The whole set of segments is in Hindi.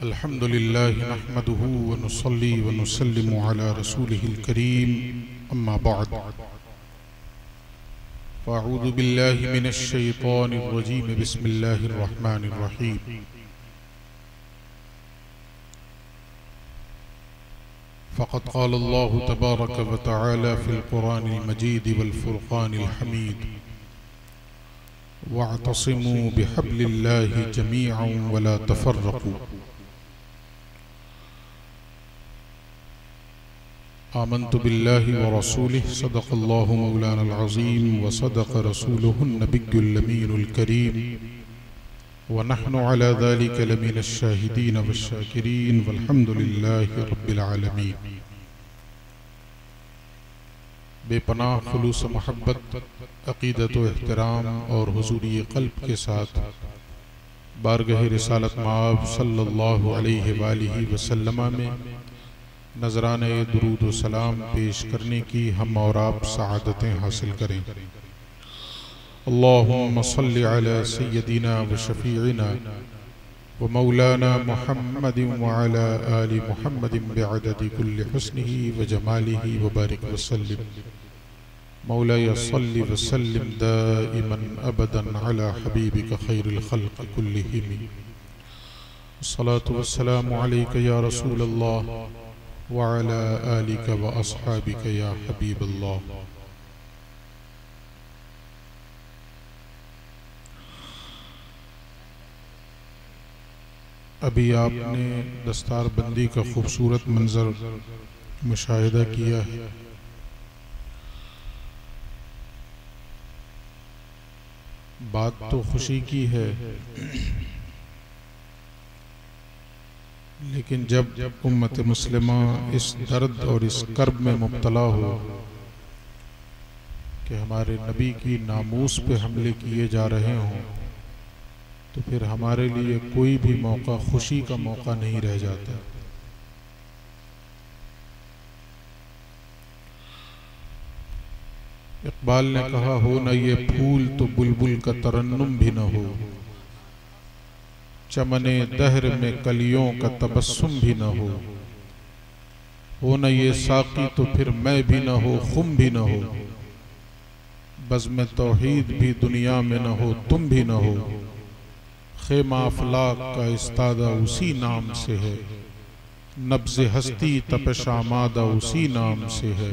अल्हम्दुलिल्लाह नहमदुहु व नुसल्ली व नुसल्लिमु अला रसूलिहिल करीम अम्मा बअद फ़अऊज़ु बिल्लाहि मिनश शैतानिर रजीम बिस्मिल्लाहिर रहमानिर रहीम फ़क़द क़ाल अल्लाहु तबारक व तआला फ़िल क़ुरानिल मजीद वल फ़ुरक़ानिल हमीद वअतसिमू बिहब्लिल्लाहि जमीअन वला तफ़र्रक़ू आमन्तु बिल्लाहि व रसूलिहि सदक़ल्लाहु मौलाना अल-अज़ीम व सदक़ रसूलुहुन नबियुल अमीनुल करीम व नहनु अला ज़ालिका लमिनश शाहिदीन वश-शाकिरीन वल्हम्दुलिल्लाहि रब्बिल आलमीन। बेपनाह खुलूस मोहब्बत, अक़ीदत व एहतराम और हुज़ूरी क़ल्ब के साथ बारगाह रिसालत माब सल्लल्लाहु अलैहि वालिहि वसल्लम में नजराने दुरूद व सलाम पेश करने की हम और आप सआदतें हासिल करें। अल्लाहुम्मा सल्लि अला सय्यदिना व शफ़ीइना व मौलाना मुहम्मदिन व अला आलि मुहम्मदिन बिअददि कुल्लि हुस्निही व जमालिही व बारिक व सल्लिम। मौलाया सल्लि व सल्लिम दाइमन अबदन अला हबीबिका खैरिल खल्क़ि कुल्लिहिम। अस्सलातु वस्सलामु अलैका या रसूलल्लाह व अला आलिका व अस्हाबिका या हबीबल्लाह। अभी आपने दस्तारबंदी का खूबसूरत मंजर मुशाहिदा किया है। बात तो खुशी की है, लेकिन जब उम्मत मुस्लिमा इस दर्द और इस कर्ब में मुब्तला हो कि हमारे नबी की नामूस पे हमले किए जा रहे हों, तो फिर हमारे लिए कोई भी मौका खुशी का मौका नहीं रह जाता। इक़बाल ने कहा, हो न ये फूल तो बुलबुल का तरन्नुम भी न हो, चमने दहर में कलियों का तबस्सुम भी न हो न ये साक़ी तो फिर मैं भी न हो, खुम भी न हो, बज़्म तौहीद भी दुनिया में न हो, तुम भी न हो, ख़ेमा अफ़लाक का इस्तादा उसी नाम से है, नब्ज़े हस्ती तपश आमादा उसी नाम से है,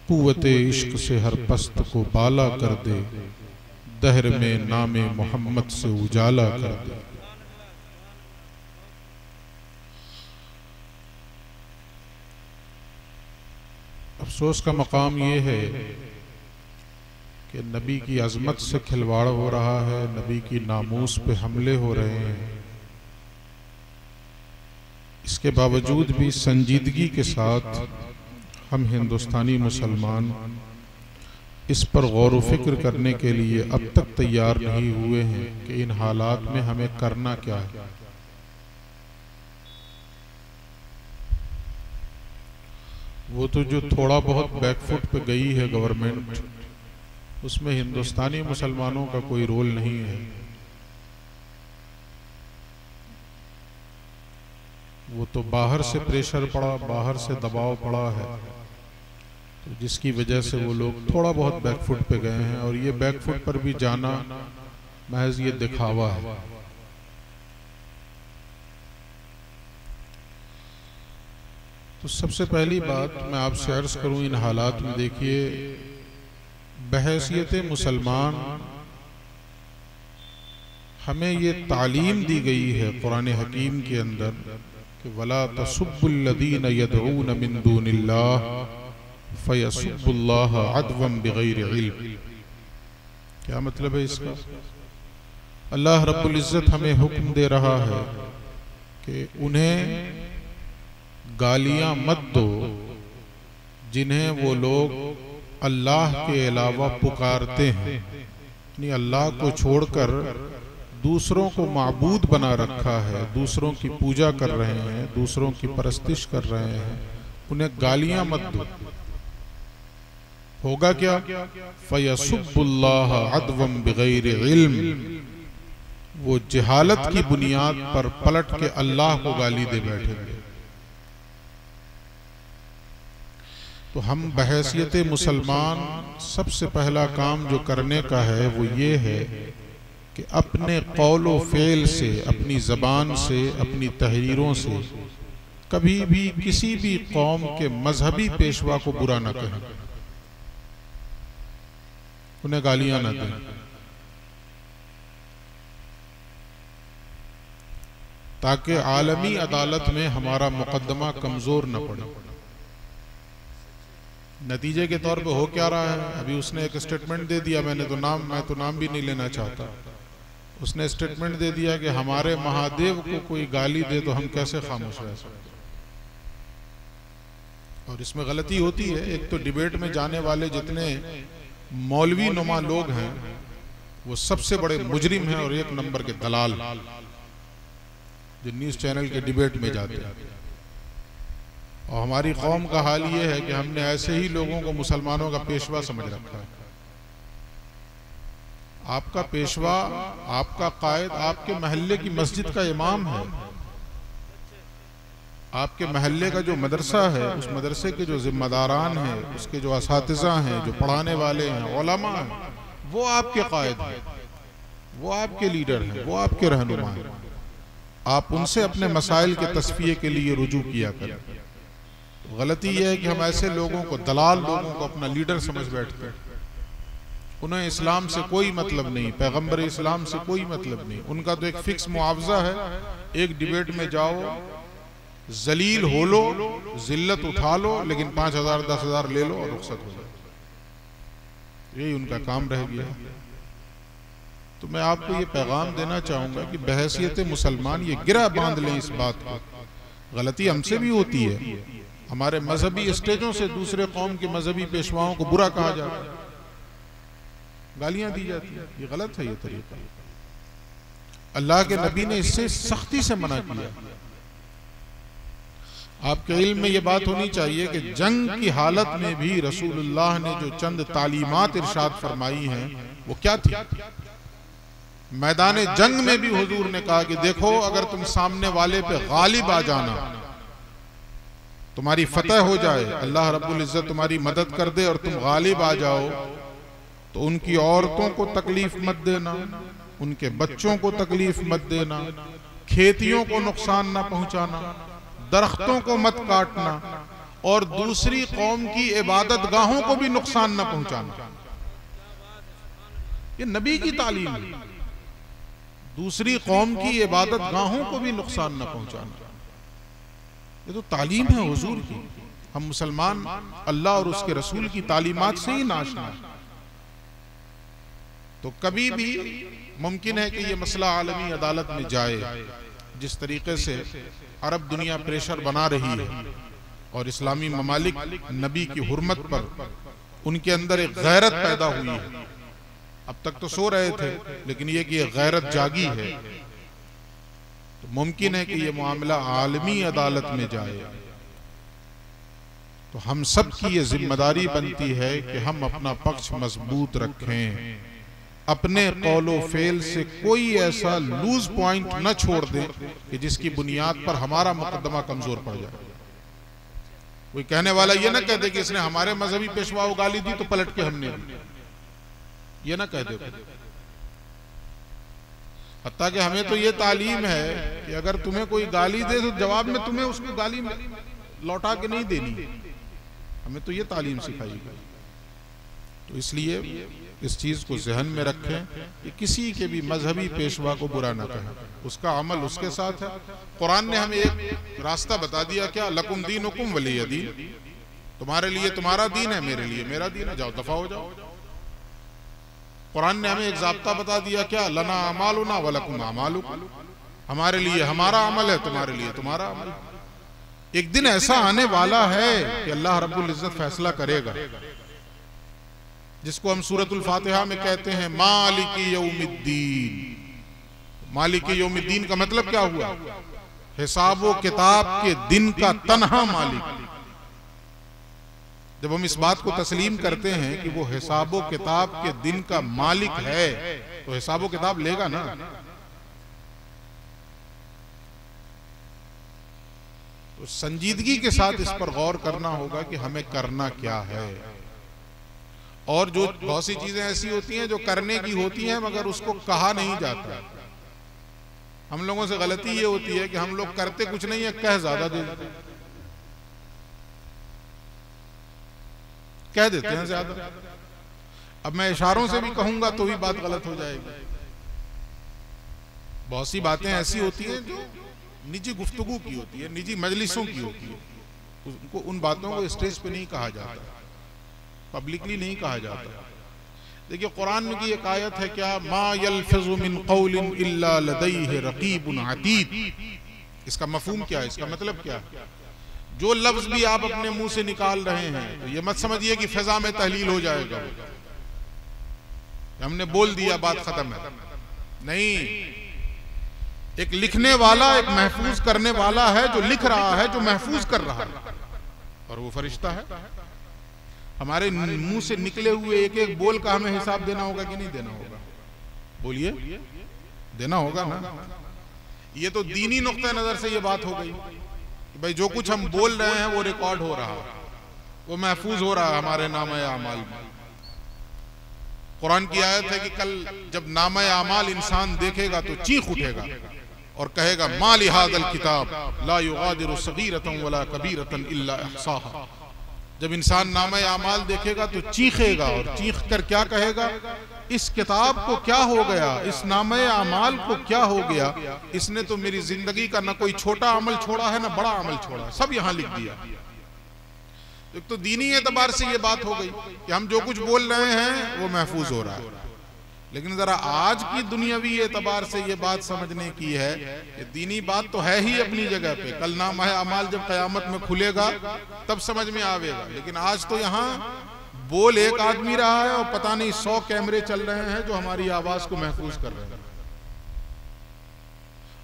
क़ुव्वते इश्क़ से हर पस्त को बाला कर दे, दहर में नामे मोहम्मद से उजाला कर दे। अफसोस का मकाम ये है कि नबी की अज़मत से खिलवाड़ हो रहा है, नबी की नामूस पे हमले हो रहे हैं। इसके बावजूद भी संजीदगी के साथ हम हिंदुस्तानी मुसलमान इस पर गौर व फिक्र करने के लिए अब तक तैयार नहीं हुए हैं कि इन हालात में हमें करना क्या है। वो तो जो थोड़ा बहुत बैकफुट पे गई है गवर्नमेंट, उसमें हिंदुस्तानी मुसलमानों का कोई रोल नहीं है। वो तो बाहर से प्रेशर पड़ा, बाहर से दबाव पड़ा है, तो जिसकी वजह से वो लोग थोड़ा बहुत बैकफुट पे गए हैं। और ये बैकफुट पर भी जाना महज ये दिखावा है। तो सबसे पहली बात मैं आपसे अर्ज करूं, इन हालात में देखिए, बहैसियत मुसलमान हमें ये तालीम दी गई है कुरान हकीम के अंदर कि वला तसुब्बुल्लज़ीना यदऊन मिन दूनिल्लाह फयसुब्बुल्लाह अदवन बिगैरि इल्म। क्या मतलब है इसका? अल्लाह रब्बुल इज़्ज़त हमें हुक्म दे रहा है कि उन्हें गालियां मत दो जिन्हें वो लोग अल्लाह के अलावा पुकारते हैं, यानी अल्लाह को छोड़कर दूसरों को माबूद बना रखा है, दूसरों की पूजा कर रहे हैं, दूसरों की परस्तिश कर रहे हैं, उन्हें गालियां मत दो। होगा क्या? फयसुब्बुल्लाह अदवम बिगैरि इल्म, वो जहालत की बुनियाद पर पलट के अल्लाह को गाली दे बैठेंगे। तो हम बहैसियत मुसलमान सबसे पहला काम जो करने का है वो ये है कि अपने कौलो फेल से, अपनी ज़बान से, अपनी तहरीरों से कभी भी किसी भी कौम के मजहबी पेशवा को बुरा न कहें, उन्हें गालियां न दें, ताकि आलमी अदालत में हमारा मुकदमा कमजोर न पड़े। नतीजे के तौर पे हो क्या रहा है? अभी उसने एक स्टेटमेंट दे दिया, मैं तो नाम भी नहीं लेना चाहता। उसने स्टेटमेंट दे दिया कि हमारे महादेव को कोई गाली दे तो हम कैसे खामोश रह सकते। और इसमें गलती होती है। एक तो डिबेट में जाने वाले जितने मौलवी नुमा लोग हैं वो सबसे बड़े मुजरिम हैं और एक नंबर के दलाल जो न्यूज़ चैनल के डिबेट में जाते हैं। और हमारी कौम का हाल ये है कि हमने ऐसे ही लोगों को मुसलमानों का पेशवा समझ रखा है। आपका पेशवा, आपका कायद आपके महल्ले की मस्जिद का इमाम है। आपके महल्ले का जो मदरसा है, उस मदरसे के जो जिम्मेदारान हैं, उसके जो असातिज़ा हैं, जो पढ़ाने वाले हैं, उलमा हैं, वो आपके कायद हैं, वो आपके लीडर हैं, वो आपके रहनुमा हैं। आप उनसे अपने मसाइल के तस्फिये के लिए रुजू किया करें। तो गलती यह है कि हम ऐसे लोगों को, दलाल लोगों को अपना लीडर समझ बैठते हैं। उन्हें इस्लाम से कोई मतलब नहीं, पैगंबर इस्लाम से कोई मतलब नहीं। उनका तो एक फिक्स मुआवजा है, एक डिबेट में जाओ, जलील हो लो, जिल्लत उठा लो, लेकिन 5,000 10,000 ले लो और रुखसत हो जाए। यही उनका काम रह गया। तो मैं आपको ये पैगाम देना चाहूंगा कि बहैसियत मुसलमान ये गिरा बांध लें इस बात को। गलती हमसे भी होती है, हमारे मजहबी स्टेजों से दूसरे कौम के मजहबी पेशवाओं को बुरा कहा जाता है, गालियां दी जाती है। ये गलत है, ये तरीका। अल्लाह के नबी ने इससे सख्ती से मना किया। आपके इल्म में ये बात होनी चाहिए कि जंग की हालत में भी रसूलुल्लाह ने जो चंद तालीमात इरशाद फरमाई हैं वो क्या थी? मैदान जंग में भी हुजूर ने कहा कि देखो, अगर तुम सामने वाले पे गालिब आ जाना, तुम्हारी फतह हो जाए, अल्लाह रब्बुल इज्जत तुम्हारी मदद कर दे और तुम गालिब आ जाओ, तो उनकी औरतों को तकलीफ मत देना, उनके बच्चों को तकलीफ मत देना, खेतियों को नुकसान ना पहुंचाना, दरख्तों को मत काटना और दूसरी कौम की इबादत गाहों को भी नुकसान न पहुंचाना। ये नबी की तालीम है। दूसरी कौम की इबादत गाहों को भी नुकसान न पहुंचाना, ये तो तालीम है हुजूर की। हम मुसलमान अल्लाह और उसके रसूल की तालीमात से ही नाशना। तो कभी भी मुमकिन है कि ये मसला आलमी अदालत में जाए। जिस तरीके से अरब दुनिया प्रेशर बना रही है और इस्लामी ममालिक नबी की हुर्मत पर उनके अंदर एक गैरत पैदा हुई है। अब तक तो सो रहे थे, लेकिन ये कि गैरत जागी है, तो मुमकिन है कि ये मामला आलमी अदालत में जाए। तो हम सब की ये जिम्मेदारी बनती है कि हम अपना पक्ष मजबूत रखें, अपने कौलो फेल से कोई ऐसा लूज पॉइंट न छोड़ दें कि जिसकी बुनियाद पर हमारा मुकदमा कमजोर पड़ जाए। कोई कहने वाला ये ना कह दे कि इसने हमारे मजहबी पेशवा को गाली दी तो पलट के हमने दी, ये ना कह दे। हत्ता कि हमें तो ये तालीम है कि अगर तुम्हें कोई गाली दे तो जवाब में तुम्हें उसको गाली लौटा के नहीं देनी। हमें तो ये तालीम सिखाई गई। तो इसलिए इस चीज को जहन में रखें कि किसी के भी मजहबी पेशवा को बुरा ना कहें, उसका अमल उसके साथ है। कुरान ने हमें एक रास्ता बता दिया, क्या लकुम दीनुकुम वलिय दीन, तुम्हारे लिए तुम्हारा दीन है, मेरे लिए मेरा दीन है, जाओ दफा हो जाओ। कुरान ने हमें एक ज़ाब्ता बता दिया, क्या लना अमालुना वलकुम अमालुकुम, हमारे लिए हमारा अमल है, तुम्हारे लिए तुम्हारा अमल। एक दिन ऐसा आने वाला है कि अल्लाह रब्बुल इज्जत फैसला करेगा, जिसको हम सूरतुल फातिहा में कहते हैं मालिकी यौमिद्दीन। मालिकी यौमिद्दीन का मतलब क्या हुआ? हिसाबो किताब के दिन का तन्हा मालिक। जब हम इस बात को तस्लीम करते हैं कि वो हिसाबो किताब के दिन का मालिक है, तो हिसाबो किताब लेगा ना। तो संजीदगी के साथ इस पर गौर करना होगा कि हमें करना क्या है। और जो बहुत सी चीजें ऐसी होती हैं जो करने की होती हैं मगर उसको कहा नहीं जाता। हम लोगों से गलती ये होती है कि हम लोग करते कुछ नहीं है, कह ज्यादा देते, कह देते हैं ज्यादा। अब मैं इशारों से भी कहूंगा तो भी बात गलत हो जाएगी। बहुत सी बातें ऐसी होती हैं जो निजी गुफ्तगू की होती है, निजी मजलिसों की होती है, उनको उन बातों को स्टेज पे नहीं कहा जाता, पब्लिकली नहीं कहा जाता। देखिए कुरान में की एक आयत है, क्या मा यल्फिज़ु मिन क़ौलिन इल्ला लदैहि रक़ीबुन अतीद। इसका मफ़हूम क्या है, इसका मतलब क्या है? जो लफ्ज भी आप अपने मुंह से निकाल रहे हैं तो ये मत समझिए कि फिजा में तहलील हो जाएगा, हमने बोल दिया बात खत्म है। नहीं, एक लिखने वाला, एक महफूज करने वाला है जो लिख रहा है, जो महफूज कर रहा है, और वो फरिश्ता है। हमारे मुंह से निकले हुए एक एक बोल का हमें हिसाब देना होगा कि नहीं देना होगा? बोलिए, देना होगा ना। ये तो दीनी नुक्ता नजर से ये बात हो गई कि भाई जो कुछ हम बोल रहे हैं वो रिकॉर्ड हो रहा है, वो महफूज हो रहा है हमारे नामे आमाल में। कुरान की आयत है कि कल जब नामे आमाल इंसान देखेगा तो चीख उठेगा और कहेगा मा लिहाज़ल किताब ला युगादिरु सगीरतन वला कबीरतन इल्ला अहसाहा। जब इंसान नामे आमाल देखेगा तो चीखेगा, और चीख कर क्या कहेगा, इस किताब को क्या हो गया, इस नामे आमाल को क्या हो गया, इसने तो मेरी जिंदगी का ना कोई छोटा अमल छोड़ा है ना बड़ा अमल छोड़ा, सब यहां लिख दिया। एक तो दीनी एतबार से ये बात हो गई कि हम जो कुछ बोल रहे हैं वो महफूज हो रहा है, लेकिन जरा आज की दुनियावी एतबार से ये बात समझने की है कि दीनी बात तो है ही अपनी जगह पे, कल नामा अमाल जब कयामत में खुलेगा तब समझ में आवेगा। लेकिन आज तो यहाँ बोल एक आदमी रहा है और पता नहीं 100 कैमरे चल रहे हैं जो हमारी आवाज को महफूज कर रहे हैं,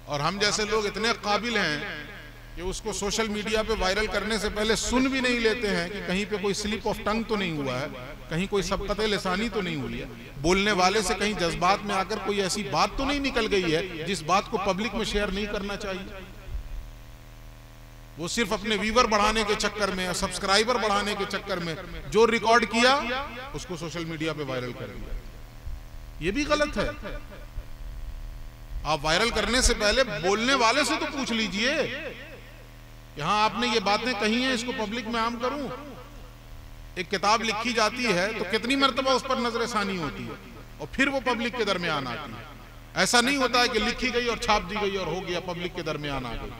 और हम जैसे लोग इतने काबिल हैं कि उसको सोशल मीडिया पे वायरल करने से पहले सुन भी नहीं लेते हैं कि कहीं पे कोई स्लिप ऑफ टंग तो नहीं हुआ है, कहीं कोई सबकते लिसानी तो नहीं हुई है, बोलने वाले से कहीं जज्बात में आकर कोई ऐसी बात तो नहीं निकल गई है जिस बात को पब्लिक में शेयर नहीं करना चाहिए। वो सिर्फ अपने व्यूवर बढ़ाने के चक्कर में या सब्सक्राइबर बढ़ाने के चक्कर में जो रिकॉर्ड किया उसको सोशल मीडिया पे वायरल कर दिया। ये भी गलत है। आप वायरल करने से पहले बोलने वाले से तो पूछ लीजिए, यहां आपने ये बातें कही हैं, इसको पब्लिक में आम करूं। एक किताब लिखी जाती है तो कितनी मर्तबा उस पर नजरसानी होती है और फिर वो पब्लिक के दरमियान आती है। ऐसा नहीं होता है कि लिखी गई और छाप दी गई और हो गया, पब्लिक के दरमियान आ गई।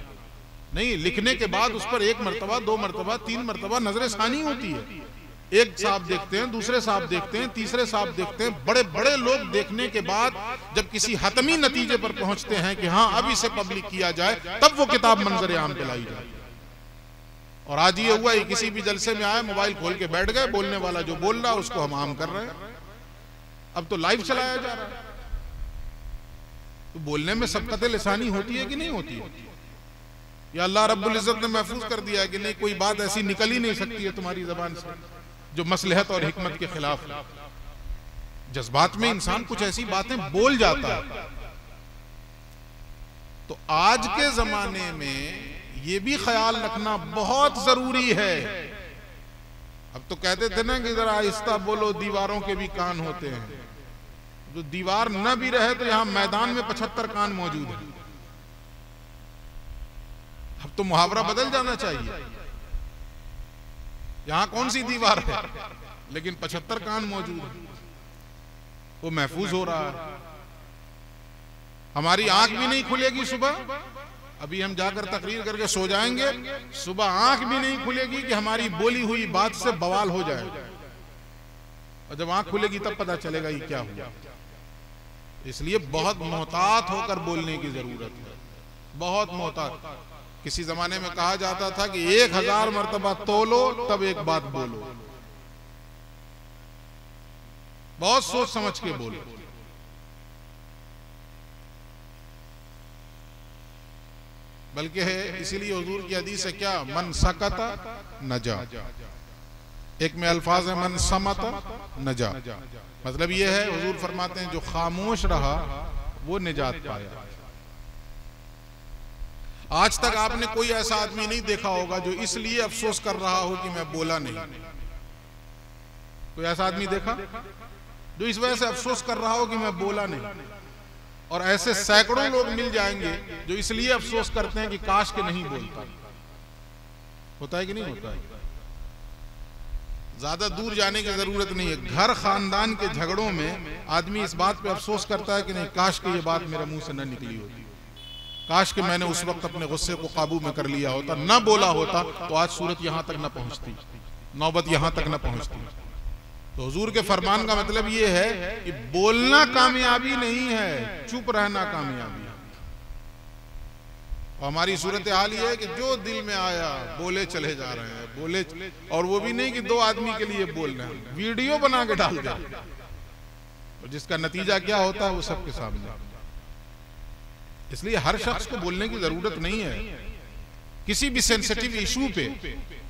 नहीं, लिखने के बाद उस पर 1 मरतबा 2 मरतबा 3 मरतबा नजरसानी होती है। एक साहब देखते हैं, दूसरे साहब देखते हैं, तीसरे साहब देखते हैं, बड़े बड़े लोग देखने के बाद जब किसी हतमी नतीजे पर पहुंचते हैं कि हाँ अब इसे पब्लिक किया जाए, तब वो किताब मंजर आम पे लाई जाए। और आज ये हुआ ही, किसी भी जलसे में आए, मोबाइल खोल के बैठ गए, बोलने वाला जो बोल रहा उसको हम आम कर रहे हैं। अब तो लाइव चलाया जा रहा है। तो बोलने में सबकत लिसानी होती है कि नहीं होती है? या अल्लाह रब्बुल इज्जत ने महफूज कर दिया है कि नहीं, कोई बात ऐसी निकल ही नहीं सकती है तुम्हारी जबान से जो मसलहत और हिकमत के खिलाफ। जज्बात में इंसान कुछ ऐसी बातें बोल जाता है। तो आज के जमाने में ये भी ख्याल रखना बहुत जरूरी है। अब तो कहते थे ना कि जरा आहिस्ता बोलो, दीवारों के भी कान होते हैं। जो दीवार न भी रहे तो यहां मैदान में 75 कान मौजूद है। अब तो मुहावरा बदल जाना चाहिए। यहां कौन सी दीवार है, लेकिन 75 कान मौजूद है, वो महफूज हो रहा है। हमारी आंख भी नहीं खुलेगी सुबह, अभी हम जाकर तकरीर करके सो जाएंगे, सुबह आंख भी नहीं खुलेगी कि हमारी बोली हुई बात से बवाल हो जाए, और जब आंख खुलेगी तब पता चलेगा ये क्या हुआ। इसलिए बहुत मोहतात होकर बोलने की जरूरत है, बहुत मोहतात। किसी जमाने में कहा जाता था कि 1000 मरतबा तोलो तब एक बात बोलो। बहुत सोच समझ के बोलो। बल्कि है इसीलिए हुजूर की हदीस है, क्या मन सकता नजा। एक में अल्फाज है मन समता नजा। मतलब ये है, हुजूर फरमाते हैं जो खामोश रहा वो निजात पाया। आज तक आपने कोई ऐसा आदमी नहीं देखा होगा जो इसलिए अफसोस कर रहा हो कि मैं बोला नहीं। कोई ऐसा आदमी देखा जो इस वजह से अफसोस कर रहा हो कि मैं बोला नहीं? और ऐसे सैकड़ों लोग मिल जाएंगे जो इसलिए अफसोस करते हैं कि काश के नहीं बोलता। होता है कि नहीं होता है? ज्यादा दूर जाने की जरूरत नहीं है। घर खानदान के झगड़ों में आदमी इस बात पे अफसोस करता है कि नहीं, काश के ये बात मेरे मुंह से न निकली होती, काश के मैंने उस वक्त अपने गुस्से को काबू में कर लिया होता, न बोला होता तो आज सूरत यहां तक न पहुंचती, नौबत यहां तक न पहुंचती। तो हुजूर के फरमान का मतलब ये है कि बोलना कामयाबी नहीं है, चुप रहना कामयाबी है। और हमारी सूरत हाल ये है कि जो दिल में आया बोले चले जा रहे हैं, बोले, और वो भी नहीं कि दो आदमी के लिए बोल रहे हैं, वीडियो बना के डाल दे, और जिसका नतीजा क्या होता है वो सबके सामने। इसलिए हर शख्स को बोलने की जरूरत नहीं है। किसी भी सेंसिटिव इशू पे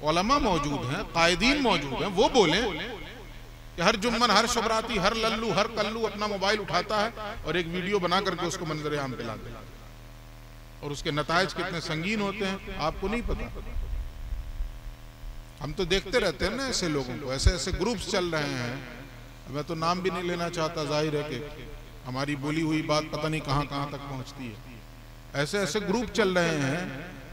उलमा मौजूद हैं, कायदीन मौजूद हैं, वो बोलें कि हर जुम्मन, हर शबराती, हर लल्लू, हर कल्लू अपना मोबाइल उठाता है और एक वीडियो बना करके उसको मंजर आम पे लाता है, और उसके नतायज कितने संगीन होते हैं आपको नहीं पता। हम तो देखते रहते हैं ना ऐसे लोगों को, ऐसे ऐसे ग्रुप्स चल रहे हैं, मैं तो नाम भी नहीं लेना चाहता, जाहिर है कि हमारी बोली हुई बात पता नहीं कहां कहां तक पहुंचती है। ऐसे ऐसे ग्रुप चल रहे हैं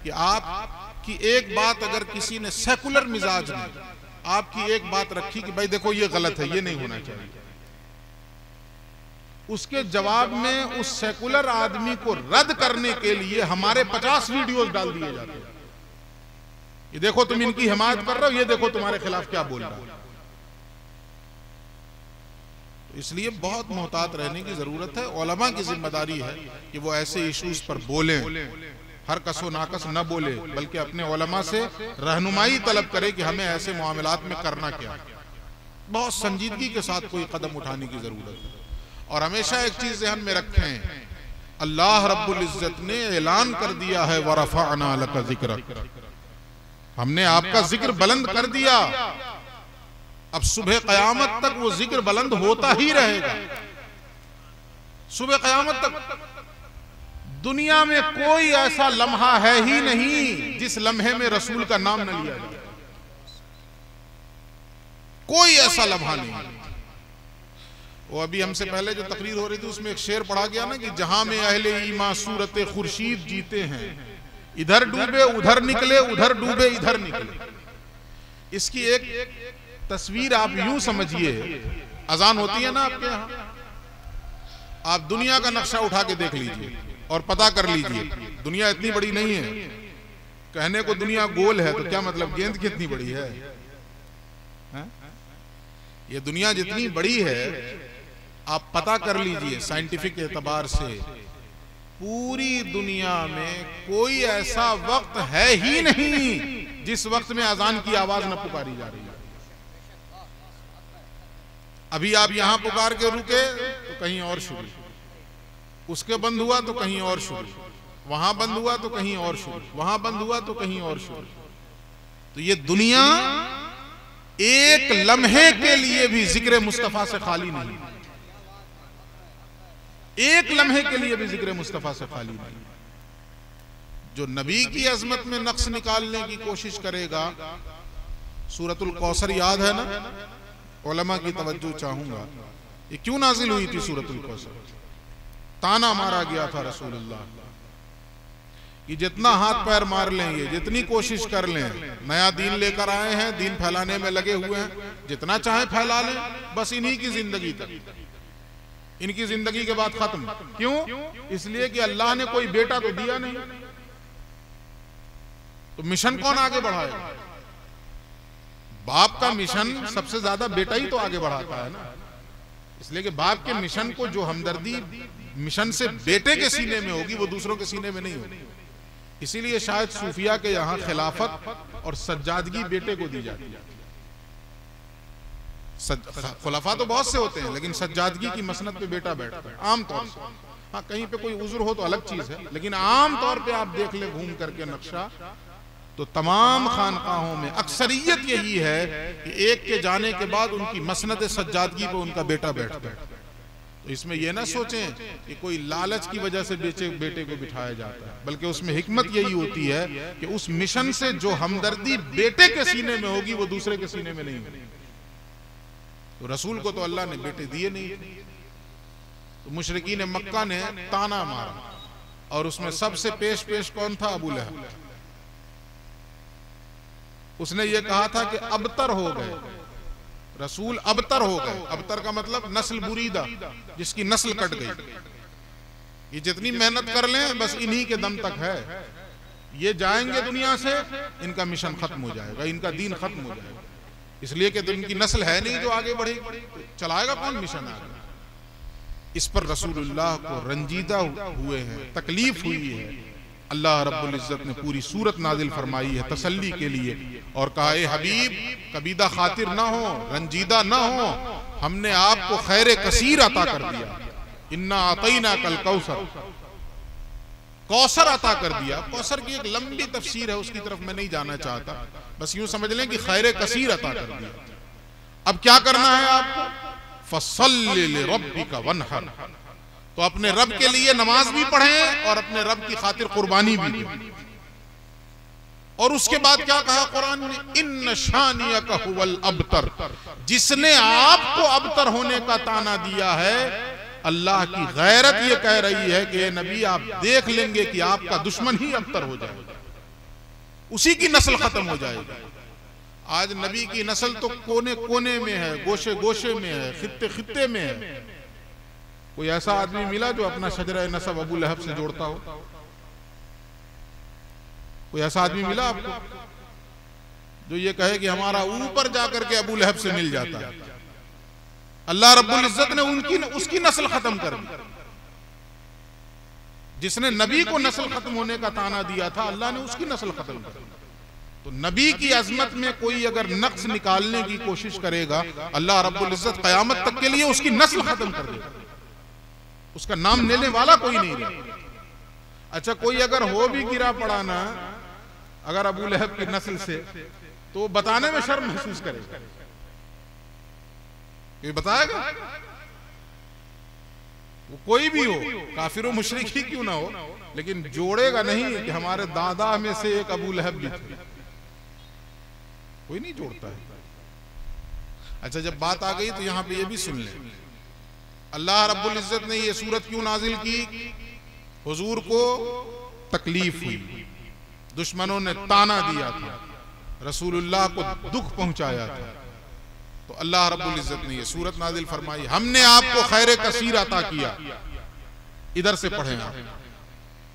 कि आपकी एक बात अगर किसी ने सेकुलर मिजाज में आपकी एक बात रखी कि भाई देखो ये गलत है, ये नहीं होना चाहिए, उसके जवाब में उस सेकुलर आदमी को रद्द करने के लिए हमारे 50 वीडियोस डाल दिए जाते हैं। ये देखो तुम इनकी हिमायत कर रहे हो, ये देखो तुम्हारे खिलाफ क्या बोल रहा है। इसलिए बहुत मोहतात रहने की जरूरत है। उलमा की जिम्मेदारी है कि वो ऐसे इश्यूज पर बोलें, हर कसो नाकस न बोले, बल्कि अपने उलमा से रहनुमाई तलब करे कि हमें ऐसे मामलात में करना क्या है। बहुत संजीदगी के साथ कोई कदम उठाने की जरूरत है। और हमेशा एक चीज ध्यान में रखें, अल्लाह रब्बुल इज्जत ने ऐलान कर दिया है वरफ़अना लका ज़िक्रक, हमने आपका जिक्र बुलंद कर दिया। अब सुबह क़यामत तक वो जिक्र बुलंद होता ही रहेगा। सुबह क़यामत तक दुनिया में कोई ऐसा लम्हा है ही नहीं जिस लम्हे में रसूल का नाम न लिया जाए। कोई ऐसा लम्हा नहीं। वो अभी हमसे पहले जो तकरीर हो रही थी उसमें एक शेर पढ़ा गया ना कि जहां में अहले ईमान सूरत खुर्शीद जीते हैं, इधर डूबे उधर निकले, उधर डूबे इधर निकले। इसकी एक तस्वीर आप यूं समझिए, अजान होती है ना आपके यहां, आप दुनिया का नक्शा उठा के देख लीजिए और पता कर लीजिए दुनिया इतनी बड़ी नहीं है। कहने को दुनिया गोल है तो क्या मतलब गेंद कितनी बड़ी है? ये दुनिया जितनी बड़ी है आप पता कर लीजिए साइंटिफिक एतबार से, पूरी दुनिया में कोई ऐसा वक्त है ही नहीं जिस वक्त में अजान की आवाज न पुकारी जा रही है। अभी आप यहां पुकार के रुके तो कहीं और शुरू, उसके बंद हुआ तो कहीं और शुरू, वहां बंद हुआ तो कहीं और शुरू, वहां बंद हुआ तो कहीं और शुरू। तो ये दुनिया एक लम्हे के लिए भी जिक्र मुस्तफा से खाली नहीं, एक लम्हे के लिए भी जिक्र मुस्तफा से खाली नहीं। जो नबी की अजमत में नक्श निकालने की कोशिश करेगा, सूरतुल कौसर याद है ना? उलमा की तवज्जो चाहूंगा, ये क्यों नाजिल हुई थी सूरतुल कौसर? ताना मारा गया था रसूलुल्लाह कि जितना हाथ पैर मार लेंगे, जितनी कोशिश कर लें, नया दीन लेकर आए हैं, दीन फैलाने में लगे हुए हैं, जितना चाहे फैला लें, बस इन्हीं की जिंदगी तक, इनकी जिंदगी के बाद खत्म। क्यों? इसलिए कि अल्लाह ने कोई बेटा तो दिया नहीं, तो मिशन कौन आगे बढ़ाएगा? बाप का मिशन सबसे ज्यादा बेटा ही तो आगे बढ़ाता है ना। इसलिए कि बाप के मिशन को जो हमदर्दी मिशन से बेटे के सीने में होगी वो दूसरों के सीने में नहीं होगी। इसीलिए शायद सूफिया के यहाँ खिलाफत और सज्जादगी बेटे को दी जाती है। खुलफा तो बहुत से होते हैं लेकिन सज्जादगी की मसनद पे बेटा बैठता है आमतौर से। हाँ, कहीं पे कोई उज़्र हो तो अलग चीज है, लेकिन आमतौर पे आप देख ले घूम करके नक्शा, तो तमाम खानकाहों में अक्सरियत यही है कि एक के जाने के बाद उनकी मसनद सज्जादगी पे उनका बेटा बैठता है। तो इसमें यह ना सोचें कि कोई लालच की वजह से बेटे को बिठाया जाता है, बल्कि उसमें हिकमत यही होती है कि उस मिशन से जो हमदर्दी बेटे के सीने में होगी वो दूसरे के सीने में नहीं होगी। तो रसूल को तो अल्लाह ने बेटे दिए नहीं, तो मुशरिकीन मक्का ने ताना मारा, और उसमें सबसे पेश कौन था? अबू लहब। उसने ये कहा था कि अबतर हो गए रसूल, अबतर हो गए। अबतर का मतलब नस्ल बुरीदा, जिसकी नस्ल कट गई। ये जितनी मेहनत कर लें बस इन्हीं के दम तक है, ये जाएंगे दुनिया से, इनका मिशन खत्म हो जाएगा, इनका दीन खत्म हो जाएगा, इसलिए कि तो इनकी नस्ल है नहीं जो आगे बढ़ेगी, चलाएगा कौन मिशन आगे। इस पर रसूलुल्लाह को रंजीदा हुए हैं, तकलीफ हुई है। अल्लाह रब्बुल इज्जत ने पूरी सूरत नाजिल फरमाई है तसल्ली के लिए, और कहा ए हबीब कबीदा खातिर ना हो, रंजीदा ना हो, हमने आपको खैर कसीर अता कर दिया। इन्ना आतईना कल कौसर, कौसर अता कर दिया। कौसर की एक लंबी तफसीर है, उसकी तरफ मैं नहीं जाना चाहता, बस यूं समझ लें कि खैर कसीर अता कर दिया। अब क्या करना है आपको? फसल्लि लिरब्बिका वन्हर, तो अपने रब के लिए नमाज भी पढ़ें और अपने रब की खातिर कुर्बानी भी दें। और उसके बाद क्या कहा कुरान ने? इन्न शानियका हुवल अबतर, जिसने आपको अबतर होने का ताना दिया है, अल्लाह की गैरत ये कह रही है कि नबी आप देख लेंगे कि आपका दुश्मन ही अबतर हो जाएगा, उसी की नस्ल खत्म हो जाएगी। आज नबी की नस्ल तो कोने कोने में है, गोशे गोशे में है, खित्ते खित्ते में है। कोई ऐसा आदमी मिला जो अपना शजरा नसब अबू लहब से जोड़ता हो? कोई ऐसा आदमी मिला आपको जो ये कहे कि हमारा ऊपर जाकर के अबू लहब से मिल जाता है? अल्लाह रब्बुल इज्जत ने उसकी नस्ल खत्म कर दी। जिसने नबी को नस्ल खत्म होने का ताना दिया था, अल्लाह ने उसकी नस्ल खत्म कर दी। तो नबी की अजमत में कोई अगर नक्स निकालने की कोशिश करेगा, अल्लाह रब्बुल इज्जत कयामत तक के लिए उसकी नस्ल खत्म कर देगा, उसका नाम लेने वाला कोई नहीं रहा। अच्छा, कोई अगर हो भी गिरा पड़ा ना अगर अबू लहब की नस्ल से, तो बताने में शर्म महसूस करेगा। ये बताएगा? वो कोई भी हो, काफिर व मुशरिक ही क्यों ना हो, लेकिन जोड़ेगा नहीं कि हमारे दादा में से एक अबू लहब भी थे। कोई नहीं जोड़ता है। अच्छा, जब बात आ गई तो यहां पे ये भी सुन लें, अल्लाह रब्बुल इज्जत ने ये सूरत क्यों नाजिल की? हुजूर को तकलीफ हुई, दुश्मनों ने ताना दिया था, रसूलुल्लाह को दुख पहुंचाया था, तो अल्लाह रब्बुल इज्जत ने ये सूरत नाजिल फरमाई, हमने आपको खैर कसीर अता किया। इधर से पढ़े आप,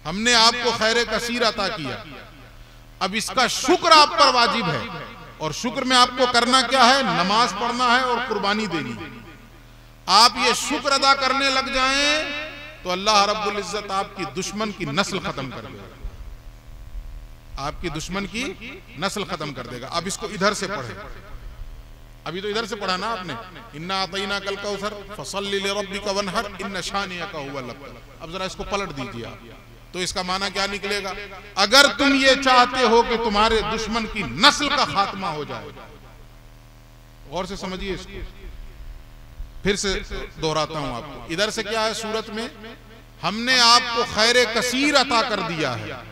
हमने आपको खैर कसीर अता किया। अब इसका शुक्र आप पर वाजिब है, और शुक्र में आपको करना क्या है? नमाज पढ़ना है और कुर्बानी देनी है। आप ये शुक्र अदा करने लग जाएं तो अल्लाह रब्बुल इज्जत आपकी दुश्मन की नस्ल खत्म कर देगा, आपकी दुश्मन की नस्ल खत्म कर देगा। अब इसको इधर से पढ़े, अभी तो इधर से पढ़ा ना आपने, इन्ना आतईना कल कौसर फसल्लि लिरब्बिका वन्हर इन्न शानियका हुवल अबतर। अब जरा इसको पलट दीजिए आप, तो इसका माना क्या निकलेगा? अगर तुम ये चाहते हो कि तुम्हारे दुश्मन की नस्ल का खात्मा हो जाए, गौर से समझिए इसको, फिर से दोहराता हूं आपको। इधर से क्या है सूरत में? हमने आपको खैर कसीर अता कर दिया है,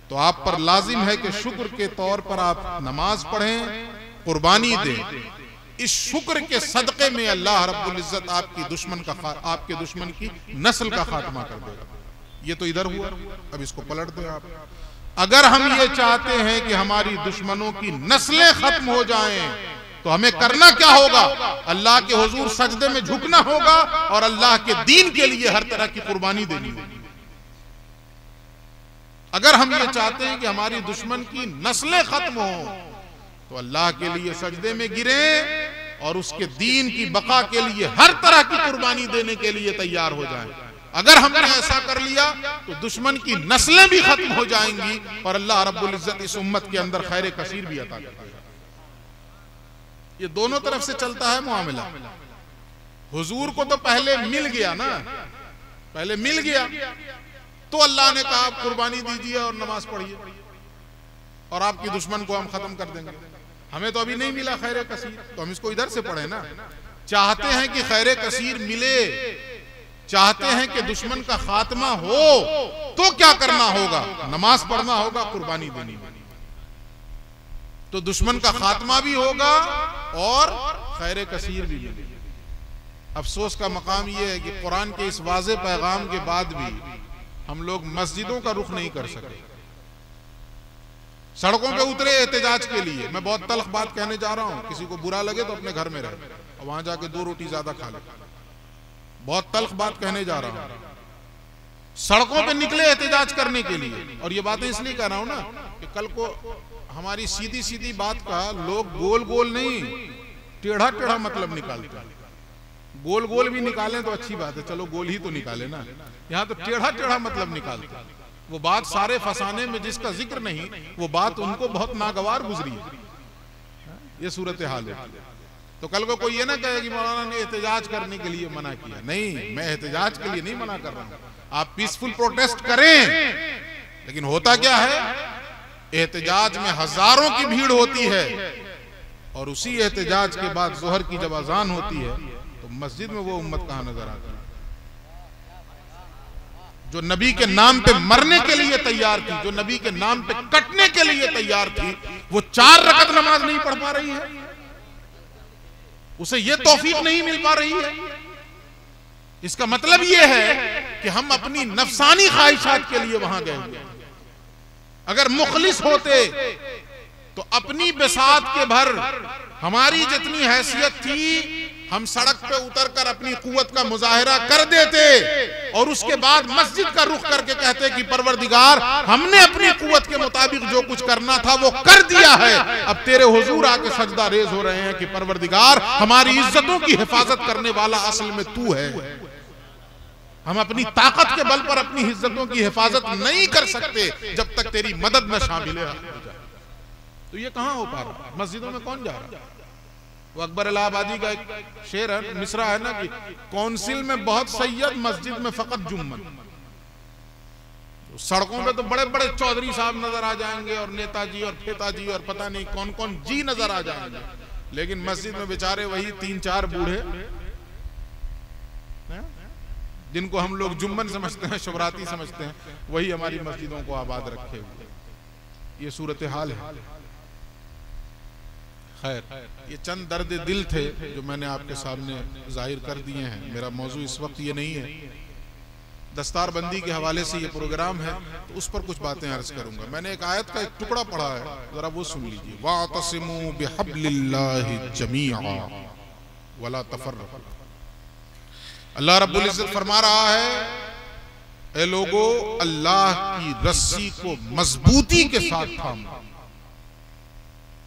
तो आप पर लाजिम है कि शुक्र के तौर पर आप नमाज पढ़ें, कुर्बानी दें। इस शुक्र के सदक़े में अल्लाह रब्बुल इज्जत आपके दुश्मन की नस्ल का खात्मा कर देगा। ये तो इधर हुआ, अब इसको पलट दो आप। अगर हम ये चाहते हैं कि हमारी दुश्मनों की नस्लें खत्म हो जाएं, तो हमें करना क्या होगा? अल्लाह के हुजूर सजदे में झुकना होगा और अल्लाह के दीन के लिए हर तरह की कुर्बानी देनी होगी। अगर हम ये चाहते हैं कि हमारी दुश्मन की नस्लें खत्म हो, तो अल्लाह के लिए सजदे में गिरे और उसके दीन की बका के लिए हर तरह की कुर्बानी देने के लिए तैयार हो जाएं। अगर हमने ऐसा कर लिया तो दुश्मन की नस्लें भी खत्म हो जाएंगी और अल्लाह रब्बुल इज्जत इस उम्मत के अंदर खैर कसीर भी अता करेगा। ये दोनों तरफ से चलता है मामला। हुजूर को तो पहले मिल गया ना, पहले मिल गया तो अल्लाह ने कहा आप कुर्बानी दीजिए और नमाज पढ़िए और आपकी दुश्मन को हम खत्म कर देंगे। हमें तो अभी नहीं मिला खैर कसीर, तो हम इसको इधर से पढ़े ना। चाहते हैं कि खैर कसीर मिले चाहते हैं कि दुश्मन का खात्मा हो तो क्या करना होगा? नमाज पढ़ना होगा, कुर्बानी देनी होगी, तो दुश्मन का खात्मा भी होगा और खैर कसीर भी मिलेगी। अफसोस का मकाम यह है कि कुरान के इस वाज़े पैगाम के बाद भी हम लोग मस्जिदों का रुख नहीं कर सके। सड़कों पे उतरे एहतजाज के लिए। मैं बहुत तल्ख बात कहने जा रहा हूं, किसी को बुरा लगे तो अपने घर में रहे और वहां जाके 2 रोटी ज्यादा खा ले। बहुत तल्ख बात कहने जा रहा हूं। सड़कों पे निकले एहतजाज करने के लिए, और ये बातें इसलिए कह रहा हूं ना कि कल को हमारी सीधी सीधी बात का लोग गोल गोल नहीं, टेढ़ा टेढ़ा मतलब निकालते हैं। गोल गोल भी निकालें तो अच्छी बात है, चलो गोल ही तो निकाले ना, यहां तो टेढ़ा टेढ़ा मतलब निकालते हैं। वो बात सारे फसाने में जिसका जिक्र नहीं, वो बात उनको बहुत नागवार गुजरी है। ये सूरत हाल है। तो कल को कोई ये ना कहे कि मौलाना ने एहतजाज करने के लिए मना किया। नहीं, मैं एहतजाज के लिए नहीं मना कर रहा हूं। आप पीसफुल प्रोटेस्ट करें, लेकिन होता क्या है, एहतजाज में हजारों की भीड़ होती है और उसी एहतजाज के बाद जोहर की जब अजान होती है तो मस्जिद में वो उम्मत कहां नजर आती है जो नबी के नाम पे मरने के लिए तैयार थी, जो नबी के नाम पे कटने के लिए तैयार थी। वो 4 रकअत नमाज नहीं पढ़ पा रही है, उसे ये तौफीक नहीं मिल पा रही है। इसका मतलब यह है कि हम अपनी नफसानी ख्वाहिशात के लिए वहां गए। अगर मुखलिस होते तो अपनी बिसात के भर हमारी जितनी हैसियत थी, हम सड़क पे उतरकर अपनी कुव्वत का मुजाहिरा कर देते और उसके बाद मस्जिद का रुख करके कहते कि परवरदिगार, हमने अपनी कुव्वत के मुताबिक जो कुछ करना था वो कर दिया है, अब तेरे हुजूर आके सजदा रेज हो रहे हैं कि परवरदिगार, हमारी इज्जतों की हिफाजत करने वाला असल में तू है। हम अपनी ताकत के बल पर अपनी इज्जतों की हिफाजत नहीं कर सकते जब तक तेरी मदद न शामिल है। तो ये कहां हो पा रहा? मस्जिदों में कौन जा रहा? वो अकबर इलाहाबादी का एक शेर है, मिसरा है ना कि काउंसिल में बहुत सैयद, मस्जिद में फकत जुम्मन। सड़कों पे तो बड़े बड़े चौधरी साहब नजर आ जाएंगे और नेताजी और फेताजी और पता नहीं कौन कौन जी नजर आ जाएंगे, लेकिन मस्जिद में बेचारे वही 3-4 बूढ़े जिनको हम लोग जुम्मन समझते हैं, शुभराती समझते हैं, वही हमारी मस्जिदों को आबाद रखे हुए। ये सूरत हाल है। खैर, ये चंद दर्द दिल थे जो मैंने आपके सामने जाहिर कर दिए हैं। मेरा मौजू इस वक्त ये नहीं है, दस्तारबंदी के हवाले से ये प्रोग्राम है, तो उस पर कुछ बातें अर्ज करूंगा। मैंने एक आयत का एक टुकड़ा पढ़ा है, जरा वो सुन लीजिए। वातसिमू बिहब्लिल्लाहि जमीआ वला तफर्रकू। अल्लाह रब्बुल इज्जत फरमा रहा है, ए लोगो, अल्लाह की रस्सी को मजबूती के साथ थामो,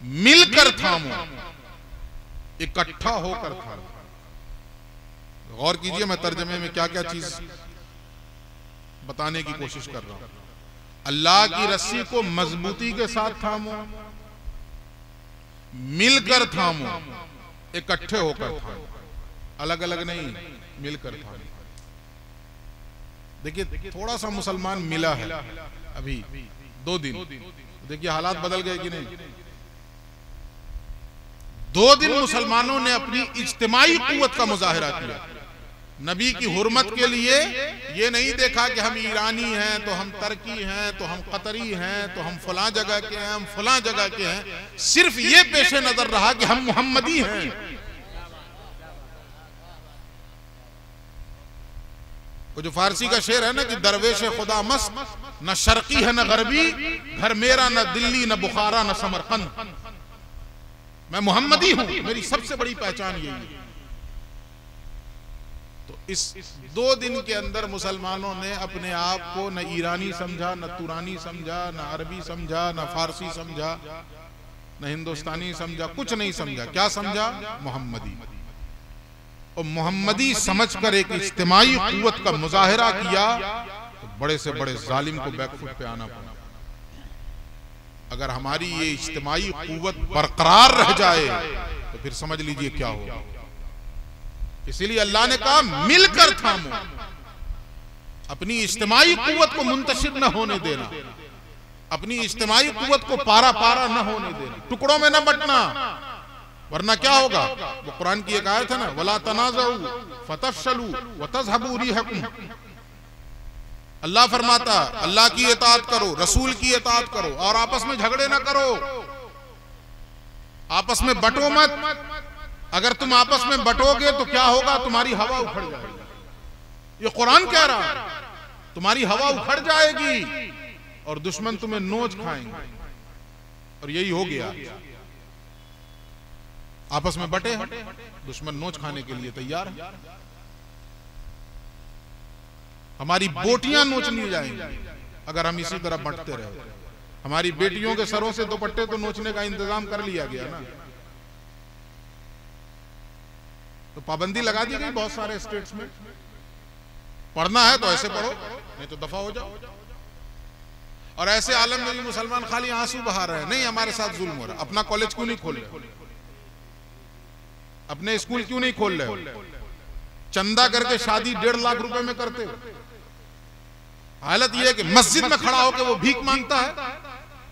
मिलकर थामो, इकट्ठा होकर थामो। गौर कीजिए मैं तर्जमे में क्या क्या चीज बताने की कोशिश कर रहा हूं। अल्लाह की रस्सी को मजबूती के साथ थामो, मिलकर थामो, इकट्ठे होकर थामो, अलग अलग नहीं, मिलकर थामो। देखिए थोड़ा सा मुसलमान मिला है अभी 2 दिन, देखिए हालात बदल गए कि नहीं। 2 दिन मुसलमानों ने अपनी इज्तिमाई कुव्वत का मुजाहिरा किया। नबी की हुर्मत के लिए ये नहीं देखा कि हम ईरानी हैं तो हम तर्की हैं तो हम कतरी हैं तो हम फलां जगह के हैं, हम फलां जगह के हैं। सिर्फ ये पेशे नजर रहा कि हम मोहम्मदी हैं। वो जो फारसी का शेर है ना कि दरवेश खुदा मस्त, न शर्की है न गरबी, घर मेरा न दिल्ली न बुखारा न समरकंद। मैं मोहम्मदी हूं, मेरी सबसे बड़ी पहचान यही है। तो इस 2 दिन के अंदर मुसलमानों ने अपने आप को न ईरानी समझा, न तुरानी समझा, न अरबी समझा, न फारसी समझा, न हिंदुस्तानी समझा, कुछ नहीं समझा। क्या समझा? मोहम्मदी। और मोहम्मदी समझकर एक इज्तिमाई कुव्वत का मुजाहिरा किया तो बड़े से बड़े जालिम को बैकफुट पे आना पड़ा। अगर हमारी ये इज्तिमाई कुव्वत बरकरार रह जाए तो फिर समझ लीजिए क्या होगा। इसीलिए अल्लाह ने कहा मिलकर थामो, अपनी इज्तिमाई कुव्वत को मुंतशिर न होने देना, अपनी इज्तिमाई कुव्वत को पारा पारा न होने देना, टुकड़ों में न बंटना, वरना क्या होगा। वो कुरान की एक आयत है ना, वला तनाज़उ फतफशलू व तज़हबू रिहकुम। अल्लाह फरमाता अल्लाह की इताअत करो, रसूल की इताअत करो और आपस में झगड़े ना करो, आपस में बंटो मत। अगर तुम आपस में बंटोगे तो क्या होगा, तुम्हारी हवा उखड़ जाएगी। ये कुरान कह रहा है, तुम्हारी हवा उखड़ जाएगी और दुश्मन तुम्हें नोच खाएंगे। और यही हो गया, आपस में बटे हैं, दुश्मन नोच खाने के लिए तैयार है। हमारी बोटियां नोचनी जाएंगी अगर हम इसी तरह बंटते रहे। हमारी बेटियों के सरों से दुपट्टे तो नोचने का इंतजाम कर लिया गया ना, तो पाबंदी लगा दी गई बहुत सारे स्टेट्स में। पढ़ना है तो ऐसे पढ़ो, नहीं तो दफा हो जाओ। और ऐसे आलम में भी मुसलमान खाली आंसू बहा रहे हैं, नहीं हमारे साथ जुल्म हो रहा। अपना कॉलेज क्यों नहीं खोल रहे, अपने स्कूल क्यों नहीं खोल रहे? चंदा करके शादी 1.5 लाख रुपए में करते हो। हालत यह है कि मस्जिद में खड़ा होकर वो भीख मांगता है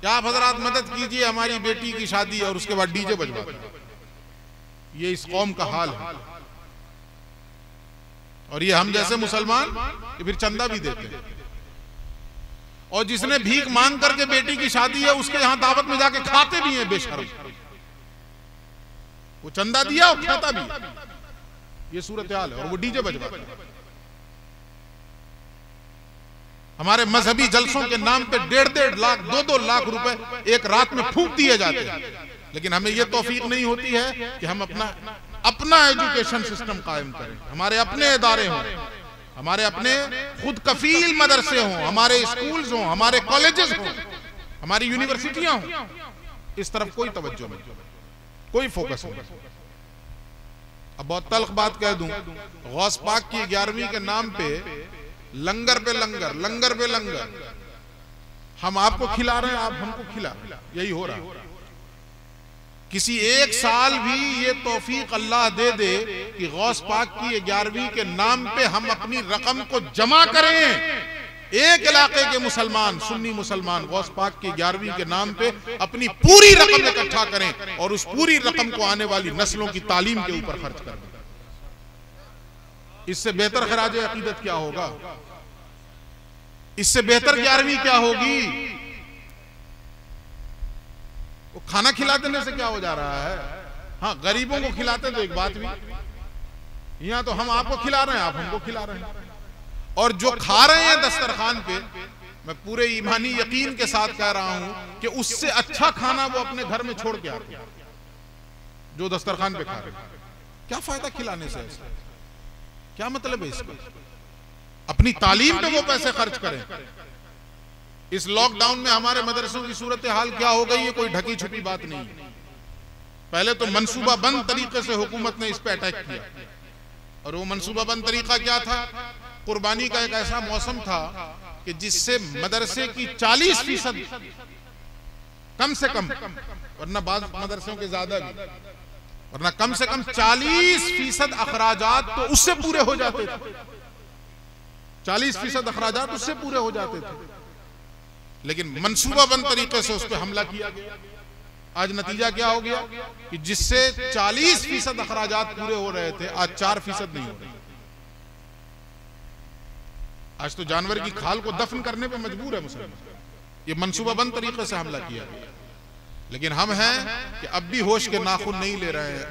कि आप हजरात मदद कीजिए हमारी बेटी की शादी, और उसके बाद डीजे बजवाता है। ये इस कौम का हाल है। और ये हम जैसे मुसलमान ये फिर चंदा भी देते हैं। और जिसने भीख मांग करके बेटी की शादी है उसके यहां दावत में जाके खाते भी हैं बेशर्म। वो चंदा दिया और खाता भी। ये सूरत हाल है। और वो डीजे बजवाता है। हमारे मजहबी जलसों के नाम पे 1.5 लाख 2-2 लाख रुपए एक रात में फूंक दिए जाते हैं। लेकिन हमें यह तौफीक नहीं होती है कि हम अपना एजुकेशन सिस्टम कायम करें। हमारे अपने इदारे हों, हमारे अपने खुद कफील मदरसे हों, हमारे स्कूल्स हों, हमारे कॉलेजेस हों, हमारी यूनिवर्सिटियां हों। इस तरफ कोई तवज्जो नहीं, कोई फोकस नहीं। अब बहुत तल्ख बात कह दूं, गौस पाक की 11वीं के नाम पे लंगर पे लंगर, लंगर पे लंगर। हम आपको खिला रहे हैं, आप हमको खिला रहे हैं। यही हो रहा है। किसी एक साल भी ये तौफीक अल्लाह दे दे कि गौस पाक की 11वीं के नाम पे हम अपनी रकम को जमा करें। एक इलाके के मुसलमान, सुन्नी मुसलमान गौस पाक की 11वीं के नाम पे अपनी पूरी रकम इकट्ठा करें और उस पूरी रकम को आने वाली नस्लों की तालीम के ऊपर खर्च करें। इससे बेहतर खराज अकीदत क्या होगा? इससे बेहतर 11वीं क्या होगी? वो खाना खिला देने से क्या हो जा रहा है? हाँ, गरीबों को खिलाते तो एक बात भी, यहां तो हम आपको खिला रहे हैं, आप हमको खिला रहे हैं। और जो खा रहे हैं दस्तरखान पे, मैं पूरे ईमानी यकीन के साथ कह रहा हूं कि उससे अच्छा खाना वो अपने घर में छोड़ के आते हैं जो दस्तरखान पे खा रहे हैं। क्या फायदा खिलाने से? ऐसा क्या मतलब है इसका? अपनी तालीम पे वो पैसे खर्च करें। इस लॉकडाउन में हमारे मदरसों की सूरत हाल क्या हो गई है, कोई ढकी छुपी बात नहीं। पहले तो मनसूबा बंद तरीके से हुकूमत ने इस पे अटैक किया। और वो मनसूबा बंद तरीका क्या था? कुर्बानी का एक ऐसा मौसम था कि जिससे मदरसे की 40% कम से कम, वरना बाद मदरसों के ज्यादा भी, वरना कम से कम 40% अखराजात तो उससे पूरे हो जाते थे। 40% अखराजात उससे पूरे हो जाते थे। लेकिन मंसूबाबंद तरीके से उस पर हमला किया गया। आज नतीजा क्या हो गया कि जिससे 40% अखराजात पूरे हो रहे थे, आज 4% नहीं हो रहे। आज तो जानवर की खाल को दफन करने पे मजबूर है मुसलमान। ये मंसूबाबंद तरीके से हमला किया गया। लेकिन हम हैं कि अब भी होश के नाखून नहीं ले रहे हैं।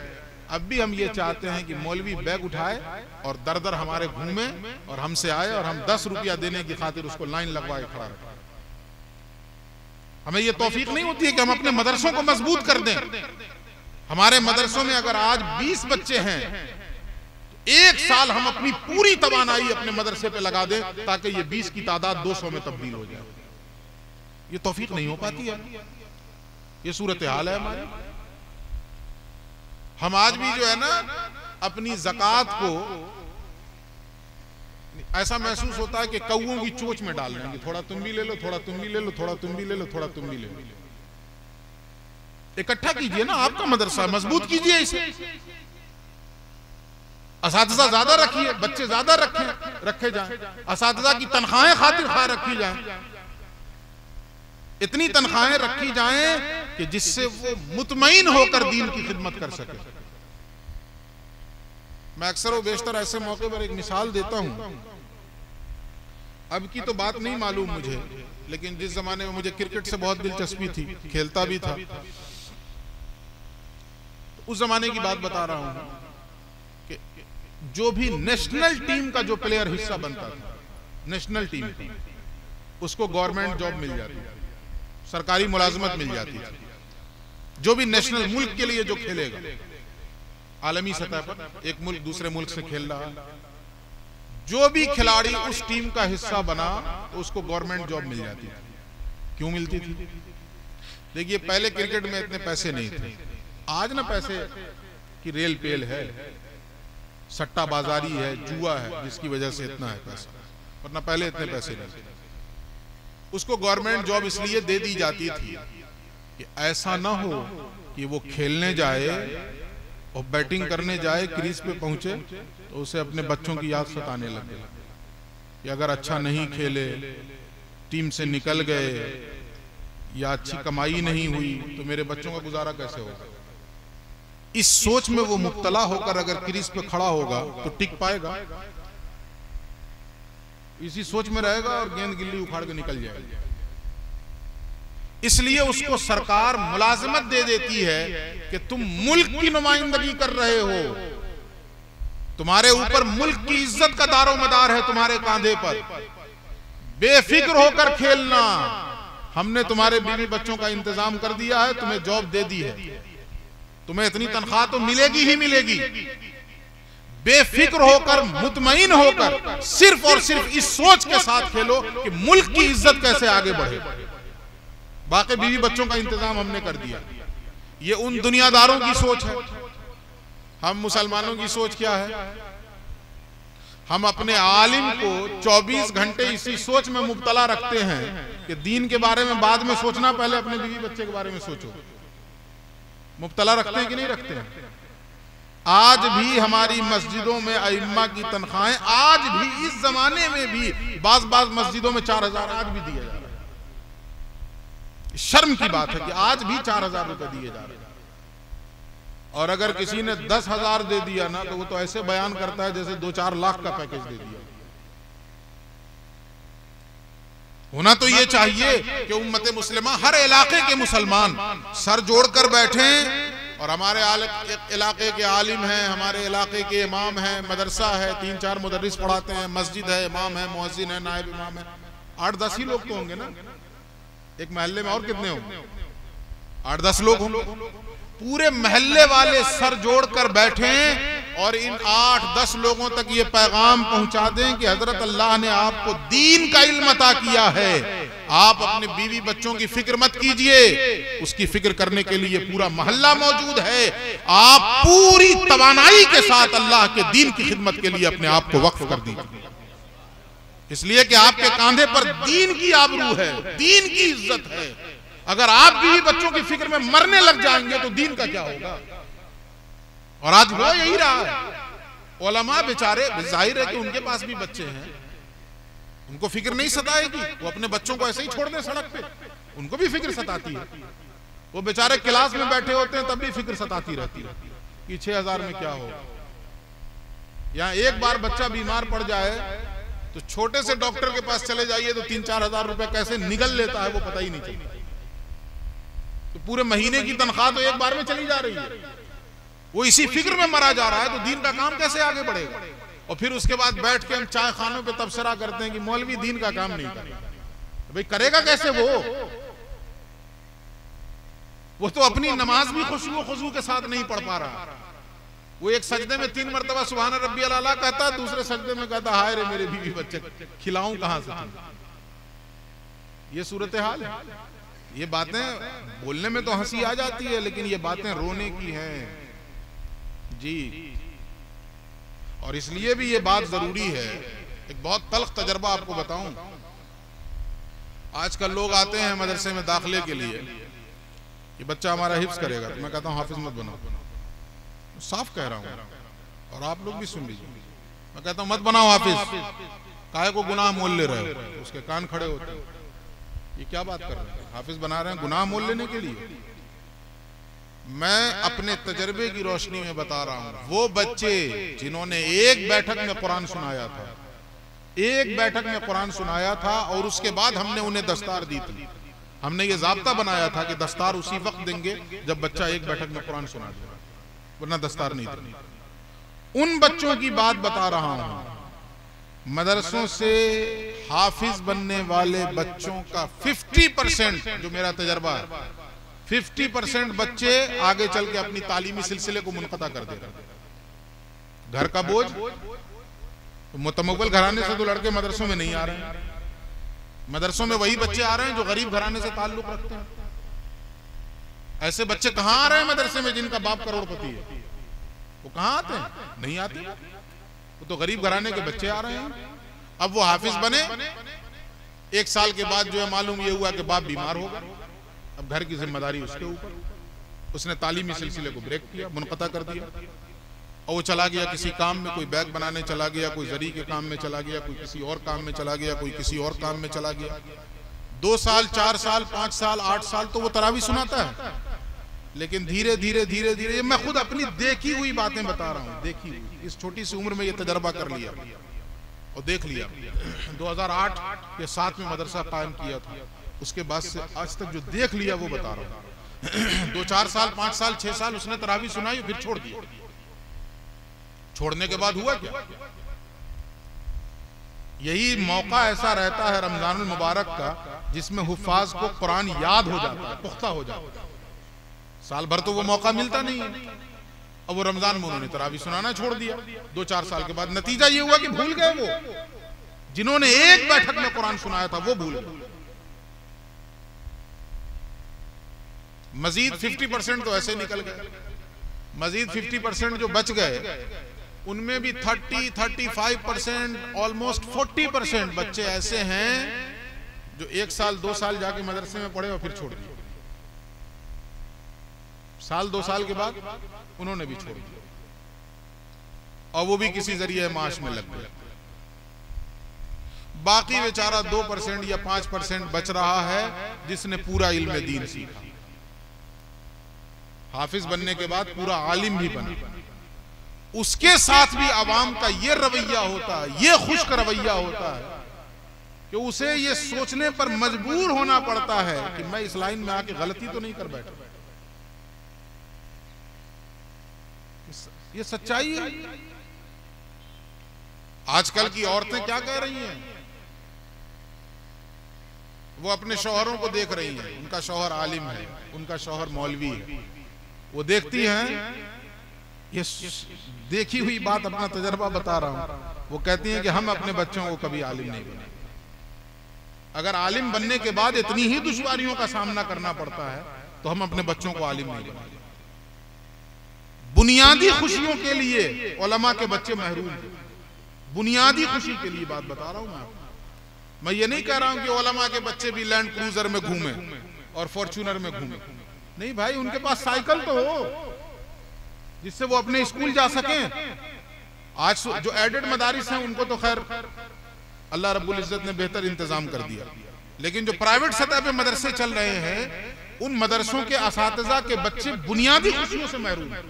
अब भी हम ये चाहते हैं कि मौलवी बैग उठाए और दर दर हमारे घूमे और हमसे आए और हम 10 रुपया देने की खातिर उसको लाइन लगवाए खड़ा रखें। हमें यह तौफीक नहीं होती है कि हम अपने मदरसों को मजबूत कर दें। हमारे मदरसों में अगर आज 20 बच्चे हैं, तो एक साल हम अपनी पूरी तवानाई अपने मदरसे पे लगा दें ताकि ये 20 की तादाद 200 में तब्दील हो जाए। ये तौफीक नहीं हो पाती है। ये सूरत हाल है हमारी। हम आज भी जो है ना अपनी ज़कात को ऐसा महसूस होता है कि कौओं की चोंच में डाल रहे हैं, थोड़ा तुम भी ले लो, थोड़ा तुम भी ले लो, थोड़ा तुम भी ले लो, थोड़ा तुम भी ले लो। इकट्ठा कीजिए ना, आपका मदरसा मजबूत कीजिए इसे। असातिज़ा ज्यादा रखिए, बच्चे ज्यादा रखे जाएं, असातिज़ा की तनख्वाहें खातिर खा रखी जाएं। इतनी तनख्वाहें रखी जाएं कि जिससे वो मुतमईन होकर दीन की खिदमत कर सके। मैं अक्सर व बेशतर ऐसे मौके पर एक मिसाल देता हूं। अब की तो बात नहीं मालूम मुझे, लेकिन जिस जमाने में मुझे क्रिकेट से बहुत दिलचस्पी थी, खेलता भी था, उस जमाने की बात बता रहा हूं कि जो भी नेशनल टीम का जो प्लेयर हिस्सा बनता था, नेशनल टीम का, उसको गवर्नमेंट जॉब मिल जाती थी, सरकारी मुलाजमत मिल जाती थी। जो भी नेशनल मुल्क के लिए जो खेलेगा, आलमी सतह पर एक मुल्क दूसरे मुल्क से खेल रहा, जो भी खिलाड़ी उस टीम का हिस्सा बना तो उसको गवर्नमेंट जॉब मिल जाती थी। क्यों मिलती थी? देखिए, पहले क्रिकेट में इतने पैसे नहीं थे। आज ना पैसे की रेल पेल है, सट्टाबाजारी है, जुआ है, जिसकी वजह से इतना है पैसा, वरना पहले इतने पैसे नहीं थे। उसको गवर्नमेंट जॉब इसलिए दे दी जाती थी कि ऐसा ना हो कि वो खेलने जाए और बैटिंग करने जाए, क्रीज पे पहुंचे तो उसे अपने बच्चों की याद सताने लगे कि अगर अच्छा नहीं खेले, टीम से निकल गए या अच्छी कमाई नहीं हुई तो मेरे बच्चों का गुजारा कैसे होगा। इस सोच में वो मुब्तला होकर अगर क्रीज पे खड़ा होगा तो टिक पाएगा? इसी सोच में रहेगा और गेंद गिल्ली उखाड़ के निकल जाएगा। इसलिए उसको सरकार मुलाजमत दे देती है कि तुम मुल्क की नुमाइंदगी कर रहे हो, तुम्हारे ऊपर मुल्क की इज्जत का दारोमदार है तुम्हारे कांधे पर, बेफिक्र होकर खेलना। हमने तुम्हारे बीवी बच्चों का इंतजाम कर दिया है, तुम्हें जॉब दे दी है, तुम्हें इतनी तनख्वाह तो मिलेगी ही मिलेगी। बेफिक्र होकर, मुतमईन होकर, सिर्फ और सिर्फ इस सोच के साथ खेलो कि मुल्क की इज्जत कैसे आगे बढ़े। बाकी बीवी बच्चों का इंतजाम हमने कर दिया। ये उन दुनियादारों की सोच है। हम मुसलमानों की सोच क्या है? हम अपने आलिम को 24 घंटे इसी सोच में मुब्तला रखते हैं कि दीन के बारे में बाद में सोचना, पहले अपने बीवी बच्चे के बारे में सोचो। मुब्तला रखते हैं कि नहीं रखते हैं? आज भी हमारी मस्जिदों में अइम्मा की तनख्वाहें, आज भी इस जमाने में भी बाज मस्जिदों में 4000 आज भी दिया जा रहा है। शर्म की बात है कि आज भी 4000 रुपए दिए जा रहे हैं। और अगर किसी ने 10,000 दे दिया ना, तो वो तो ऐसे बयान करता है जैसे 2-4 लाख का पैकेज दे दिया। होना तो ये चाहिए कि उम्मत मुस्लिमा, हर इलाके के मुसलमान सर जोड़कर बैठे और हमारे इलाके के आलिम हैं, हमारे इलाके के इमाम हैं, मदरसा है, 3-4 मुदर्रिस पढ़ाते हैं, मस्जिद है, इमाम है, मुअज्जिन है, नायब इमाम है, 8-10 ही लोग तो होंगे ना। एक महल्ले में और कितने होंगे? 8-10 लोग होंगे। पूरे महल्ले वाले सर जोड़कर बैठे और इन 8-10 लोगों तक ये पैगाम पहुंचा दें कि हजरत अल्लाह ने आपको दीन का इल्म अता किया है, आप अपने बीवी बच्चों की फिक्र मत कीजिए, उसकी फिक्र करने के लिए पूरा मोहल्ला मौजूद है। आप पूरी तवानाई के साथ अल्लाह के दीन की खिदमत के लिए अपने आप को वक्फ कर दीजिए, इसलिए कि आपके कांधे पर दीन की आबरू है, दीन की इज्जत है। अगर आप बीवी बच्चों की फिक्र में मरने लग जाएंगे तो दीन का क्या होगा? और आज हो यही रहा है। उलमा बेचारे, जाहिर है कि उनके पास भी बच्चे हैं, उनको फिक्र नहीं सताएगी, वो अपने बच्चों को ऐसे ही छोड़ दें सड़क पे, उनको भी फिक्र सताती है। वो बेचारे क्लास में बैठे होते हैं तब भी फिक्र सताती रहती है कि 6000 में क्या होगा। यहाँ एक बार बच्चा बीमार पड़ जाए तो छोटे से डॉक्टर के पास चले जाइए तो 3-4 हजार रुपए कैसे निगल लेता है वो पता ही नहीं चलता। तो पूरे महीने की तनख्वाह तो एक बार में चली जा रही है। वो इसी फिक्र में मरा जा रहा है, तो दीन का काम कैसे आगे बढ़ेगा? और फिर उसके बाद बैठ के हम चाय खानों पे तबसरा करते हैं कि मौलवी दीन का काम नहीं करेगा। भाई करेगा कैसे वो तो अपनी नमाज भी खुशू के साथ नहीं पढ़ पा रहा। वो एक सजदे में 3 मरतबा सुभान रब्बियल आला कहता, दूसरे सजदे में कहता हाय रे मेरे बीवी बच्चे, खिलाऊं कहां से? ये सूरत हाल है। ये बातें बोलने में तो हंसी आ जाती है, लेकिन ये बातें रोने की हैं जी। और इसलिए भी ये बात जरूरी है। एक बहुत तल्ख तजर्बा आपको बताऊं। आजकल लोग आते हैं मदरसे में दाखिले के लिए कि बच्चा हमारा हिफ्ज करेगा, तो मैं कहता हूं हाफिज मत बनाओ, साफ कह रहा हूं और आप लोग भी सुन लीजिए। मैं कहता हूं मत बनाओ हाफिज, काहे को गुनाह मोल ले रहे हो? उसके कान खड़े होते हैं, ये क्या बात कर रहे हैं? हाफिज बना रहे हैं गुनाह मोल लेने के लिए? मैं अपने तजर्बे की रोशनी में बता रहा हूं, वो बच्चे जिन्होंने एक बैठक में कुरान सुनाया था, एक बैठक में कुरान सुनाया था और उसके बाद हमने उन्हें दस्तार दी थी। हमने ये जाब्ता बनाया था कि दस्तार उसी वक्त देंगे जब बच्चा एक बैठक में कुरान सुना देगा, वरना दस्तार नहीं देंगे। उन बच्चों की बात बता रहा हूं, मदरसों से हाफिज बनने वाले बच्चों का 50%, जो मेरा तजर्बा है, 50% बच्चे आगे चल के अपनी तालीमी सिलसिले को मुनक़ता कर दे रहे। घर का बोझ, तो मुतमव्वल घराने से तो लड़के मदरसों में नहीं आ रहे हैं, मदरसों में वही बच्चे आ रहे हैं जो गरीब घराने से ताल्लुक रखते हैं। ऐसे बच्चे कहां आ रहे हैं मदरसे में जिनका बाप करोड़पति है? वो कहां आते हैं? नहीं आते, वो तो गरीब घराने के बच्चे आ रहे हैं। अब वो हाफिज बने, एक साल के बाद जो है मालूम ये हुआ कि बाप बीमार हो गया, अब घर की जिम्मेदारी उसके ऊपर, उसने तालीमी सिलसिले को ब्रेक किया, मुनक़ता कर दिया और वो चला गया किसी काम में, कोई बैग बनाने चला गया, कोई जरी के काम में चला गया, कोई किसी और काम में चला गया, कोई किसी और काम में चला गया। 2 साल 4 साल 5 साल 8 साल तो वो तरावी सुनाता है, लेकिन धीरे धीरे धीरे धीरे, ये मैं खुद अपनी देखी हुई बातें बता रहा हूँ, देखी हुई, इस छोटी सी उम्र में ये तजर्बा कर लिया और देख लिया। 2008 या 7 में मदरसा कायम किया था, उसके बाद से आज तक जो देख लिया वो बता रहा हूँ। 2-4 साल 5 साल 6 साल उसने तरावी सुनाई, फिर छोड़ दिया। छोड़ने के बाद हुआ क्या? यही मौका ऐसा रहता है रमजानुल मुबारक का, जिसमें हुफ्फाज को कुरान याद हो जाता है, पुख्ता हो जाता है। साल भर तो वो मौका मिलता नहीं है, अब वो रमजान में उन्होंने तरावी सुनाना छोड़ दिया। 2-4 साल के बाद नतीजा ये हुआ कि भूल गए, वो जिन्होंने एक बैठक में कुरान सुनाया था वो भूल गए। मजीद 50% तो ऐसे निकल गए, मजीद 50% जो बच गए उनमें भी 30-35%, ऑलमोस्ट 40% बच्चे ऐसे हैं जो 1 साल 2 साल जाके मदरसे में पढ़े और फिर छोड़ दिए। साल 2 साल के बाद उन्होंने भी छोड़ दिया और वो भी किसी जरिए माश में लग गए। बाकी बेचारा 2% या 5% बच रहा है जिसने पूरा इल्म दीन सीखा, हाफिज बनने के बाद पूरा आलिम भी बना। उसके साथ भी अवाम का ये रवैया होता है, ये खुश्क रवैया होता है कि उसे ये सोचने पर मजबूर होना पड़ता है कि मैं इस लाइन में आके गलती तो नहीं कर बैठा। ये सच्चाई है। आजकल की औरतें क्या कह रही हैं? वो अपने शौहरों को देख रही हैं, उनका शौहर आलिम है, उनका शौहर मौलवी है, वो देखती हैं, ये देखी हुई बात, अपना तजर्बा बता रहा हूं, वो कहती हैं कि हम अपने बच्चों को कभी आलिम नहीं बनाएंगे। अगर आलिम बनने के बाद इतनी ही दुश्वारियों का सामना करना पड़ता है तो हम अपने बच्चों को आलिम नहीं बनाएंगे। बुनियादी खुशियों के लिए उलमा के बच्चे महरूम हैं, बुनियादी खुशी के लिए बात बता रहा हूं मैं आपको। मैं ये नहीं कह रहा हूं कि उलमा के बच्चे भी लैंड क्रूजर में घूमे और फॉर्च्यूनर में घूमे, नहीं भाई, उनके पास साइकिल तो हो जिससे वो अपने स्कूल जा सकें। आज जो एडेड मदारिस हैं उनको तो खैर अल्लाह रब्बुल इज्जत ने बेहतर इंतजाम कर दिया, लेकिन जो प्राइवेट सतह पे मदरसे चल रहे हैं उन मदरसों के असातिज़ा के बच्चे बुनियादी खुशियों से महरूम हैं।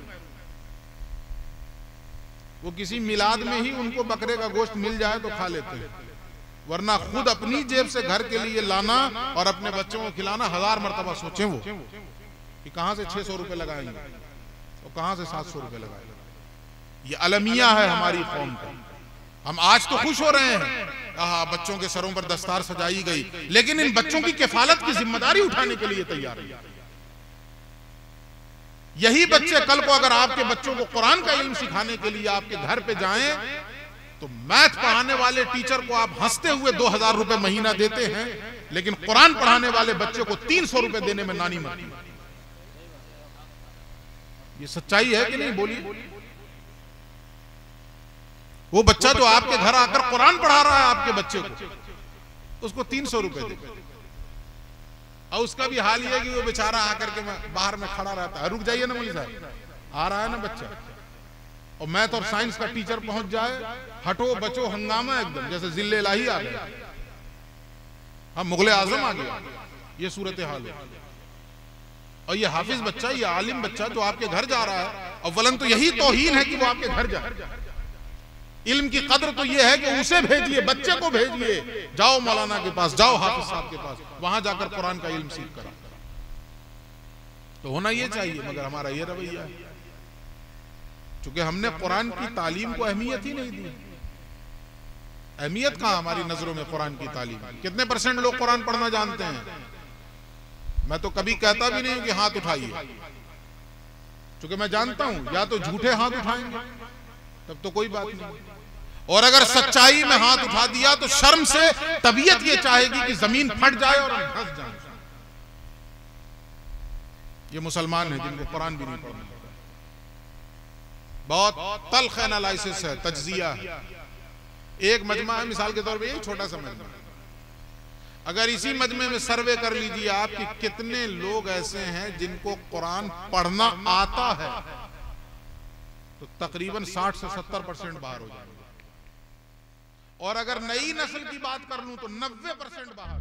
वो किसी मिलाद में ही उनको बकरे का गोश्त मिल जाए तो खा लेते हैं, वरना खुद अपनी जेब से घर के लिए लाना और अपने बच्चों को खिलाना 1000 मरतबा सोचें वो कि कहां से 600 रुपए लगाएंगे और कहां से 700 रुपए लगाएंगे। ये अलमिया है हमारी कौम का। हम आज तो खुश हो रहे हैं, बच्चों के सरों पर दस्तार सजाई गई, लेकिन इन बच्चों की किफालत की जिम्मेदारी उठाने के लिए तैयार है। यही बच्चे कल को अगर आपके बच्चों को कुरान का इल्म सिखाने के लिए आपके घर पे जाएं तो मैथ पढ़ाने वाले टीचर को आप हंसते हुए 2000 रुपए महीना देते हैं, लेकिन कुरान पढ़ाने वाले बच्चे को 300 रुपए देने में नानी मानी। ये सच्चाई है कि नहीं? बोलिए। वो बच्चा जो आपके घर आकर कुरान पढ़ा रहा है आपके बच्चे को, उसको 300 रुपए दे, और उसका भी हाल ये है कि वो बेचारा आकर के बाहर में खड़ा रहता है। रुक जाइए ना मौलवी साहब, आ रहा है ना बच्चा, और मैथ और साइंस का टीचर पहुंच जाए, हटो बचो हंगामा एकदम, जैसे जिले इलाही आ गए, हम मुगले आजम आ गए। ये सूरत हाल है। और ये हाफिज बच्चा, ये आलिम बच्चा जो आपके घर जा रहा है, अव्वलन तो यही तौहीन है कि वो आपके घर जाए। इल्म की कदर तो ये है कि उसे भेजिए, बच्चे को भेजिए, जाओ मौलाना के पास, जाओ हाफिज साहब के पास, वहां जाकर कुरान का इल्म सीख कर। तो होना ये चाहिए, मगर हमारा ये रवैया है, क्योंकि हमने कुरान की तालीम को अहमियत ही नहीं दी। अहमियत कहां हमारी नजरों में कुरान की तालीम? कितने % लोग कुरान पढ़ना जानते हैं? मैं तो कभी कहता भी नहीं कि हाथ उठाइए, क्योंकि मैं जानता हूं या तो झूठे हाथ उठाएंगे, तब तो कोई बात नहीं, और अगर सच्चाई में हाथ उठा दिया तो शर्म से तबीयत ये चाहेगी कि जमीन फट जाए और हम धंस जाएं। ये मुसलमान हैं जिनको कुरान भी नहीं पढ़ना। बहुत तल्ख एनालिसिस है, तज्जिया है। एक मजमा है, मिसाल के तौर पे यही छोटा सा मजमा, अगर इसी मजमे में सर्वे कर लीजिए आप कि कितने लोग ऐसे हैं जिनको कुरान पढ़ना आता है, तो तकरीबन 60 से 70% बाहर हो जाएंगे। और अगर नई नस्ल की बात कर लूं तो 90% बाहर।